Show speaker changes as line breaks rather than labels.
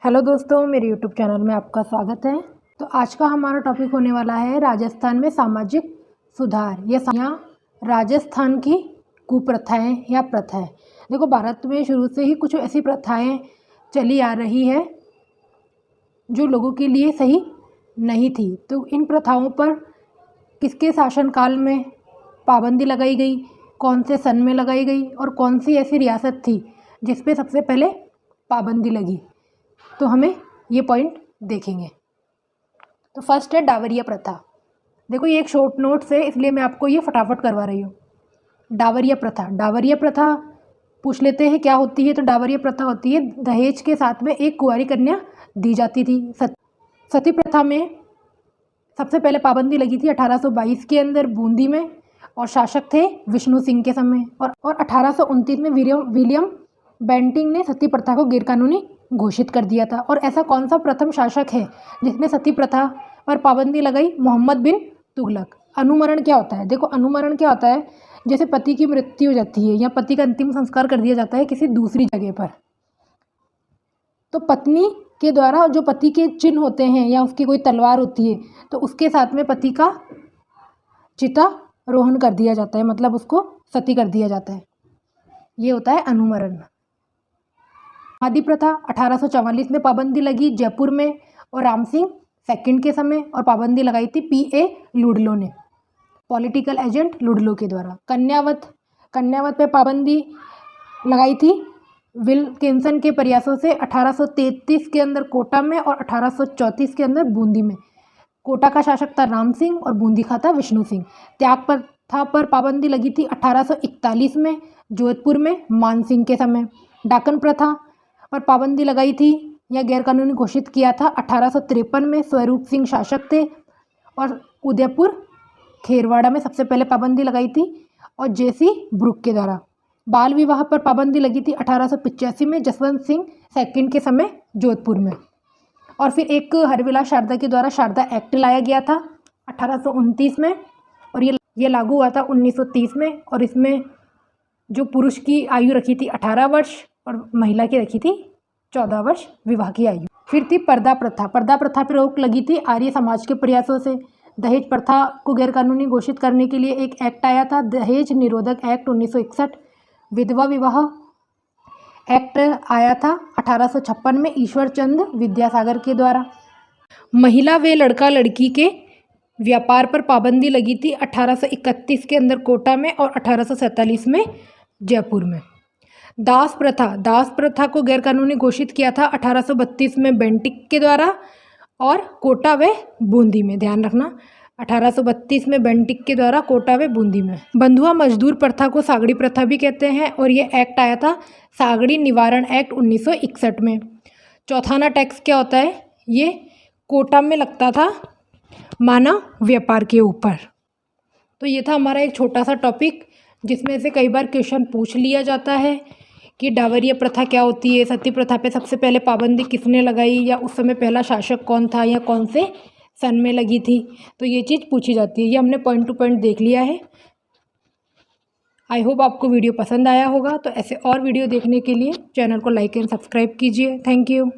Hello दोस्तों, मेरे YouTube channel में आपका स्वागत है। तो आज का हमारा टॉपिक होने वाला है राजस्थान में सामाजिक सुधार। यहाँ राजस्थान की कुप्रथाएं या प्रथाएं। देखो, भारत में शुरू से ही कुछ ऐसी प्रथाएं चली आ रही है जो लोगों के लिए सही नहीं थी। तो इन प्रथाओं पर किसके शासनकाल में पाबंदी लगाई गई, कौन से सन में लगाई गई और कौन सी ऐसी रियासत थी जिस पे सबसे पहले पाबंदी लगी, तो हमें ये पॉइंट देखेंगे। तो फर्स्ट है डावरिया प्रथा। देखो, ये एक शॉर्ट नोट्स है, इसलिए मैं आपको ये फटाफट करवा रही हूँ। डावरिया प्रथा, डावरिया प्रथा पूछ लेते हैं क्या होती है। तो डावरिया प्रथा होती है दहेज के साथ में एक कुंवारी कन्या दी जाती थी। सती प्रथा में सबसे पहले पाबंदी लगी थी 1822 के अंदर बूंदी में, और शासक थे विष्णु सिंह के समय। और 1829 में विलियम बेंटिंग ने सती प्रथा को गैरकानूनी घोषित कर दिया था। और ऐसा कौन सा प्रथम शासक है जिसने सती प्रथा पर पाबंदी लगाई? मोहम्मद बिन तुगलक। अनुमरण क्या होता है? देखो, अनुमरण क्या होता है, जैसे पति की मृत्यु हो जाती है या पति का अंतिम संस्कार कर दिया जाता है किसी दूसरी जगह पर, तो पत्नी के द्वारा जो पति के चिन्ह होते हैं या उसकी कोई तलवार होती है, तो उसके साथ में पति का चिता रोहन कर दिया जाता है, मतलब उसको सती कर दिया जाता है। ये होता है अनुमरण। आदि प्रथा 1844 में पाबंदी लगी जयपुर में, और राम सिंह सेकंड के समय, और पाबंदी लगाई थी P.A. लुडलो ने, पॉलिटिकल एजेंट लुडलो के द्वारा। कन्यावत पे पाबंदी लगाई थी विल्किंसन के प्रयासों से 1833 के अंदर कोटा में और 1834 के अंदर बूंदी में। कोटा का शासक था राम सिंह और बूंदी का था विष्णु सिंह। त्याग प्रथा पर पाबंदी लगी थी 1841 में जोधपुर में मान सिंह के समय। डाकन प्रथा पर पाबंदी लगाई थी या गैरकानूनी घोषित किया था 1853 में स्वरूप सिंह शासक थे। और उदयपुर खेरवाड़ा में सबसे पहले पाबंदी लगाई थी और जेसी ब्रुक के द्वारा। बाल विवाह पर पाबंदी लगी थी 1885 में जसवंत सिंह सेकंड के समय जोधपुर में। और फिर एक हरविलास शारदा के द्वारा शारदा एक्ट लाया गया था 1829 में, और ये लागू हुआ था 1930 में। और इसमें जो पुरुष की आयु रखी थी 18 वर्ष और महिला की रखी थी 14 वर्ष विवाह की आयु। फिर थी पर्दा प्रथा। पर्दा प्रथा पर रोक लगी थी आर्य समाज के प्रयासों से। दहेज प्रथा को गैरकानूनी घोषित करने के लिए एक एक्ट आया था, दहेज निरोधक एक्ट 1961। विधवा विवाह एक्ट आया था 1856 में ईश्वर चंद्र विद्यासागर के द्वारा। महिला व लड़का लड़की के व्यापार पर पाबंदी लगी थी 1831 के अंदर कोटा में और 1847 में जयपुर में। दास प्रथा को गैरकानूनी घोषित किया था 1832 में बेंटिक के द्वारा और कोटा व बूंदी में। ध्यान रखना, 1832 में बेंटिक के द्वारा कोटा व बूंदी में। बंधुआ मजदूर प्रथा को सागड़ी प्रथा भी कहते हैं, और ये एक्ट आया था सागड़ी निवारण एक्ट 1961 में। चौथाना टैक्स क्या होता है? ये कोटा में लगता था मानव व्यापार के ऊपर। तो ये था हमारा एक छोटा सा टॉपिक, जिसमें से कई बार क्वेश्चन पूछ लिया जाता है कि डावरिया प्रथा क्या होती है, सती प्रथा पे सबसे पहले पाबंदी किसने लगाई, या उस समय पहला शासक कौन था, या कौन से सन में लगी थी। तो ये चीज़ पूछी जाती है। ये हमने पॉइंट टू पॉइंट देख लिया है। आई होप आपको वीडियो पसंद आया होगा। तो ऐसे और वीडियो देखने के लिए चैनल को लाइक एंड सब्सक्राइब कीजिए। Thank you.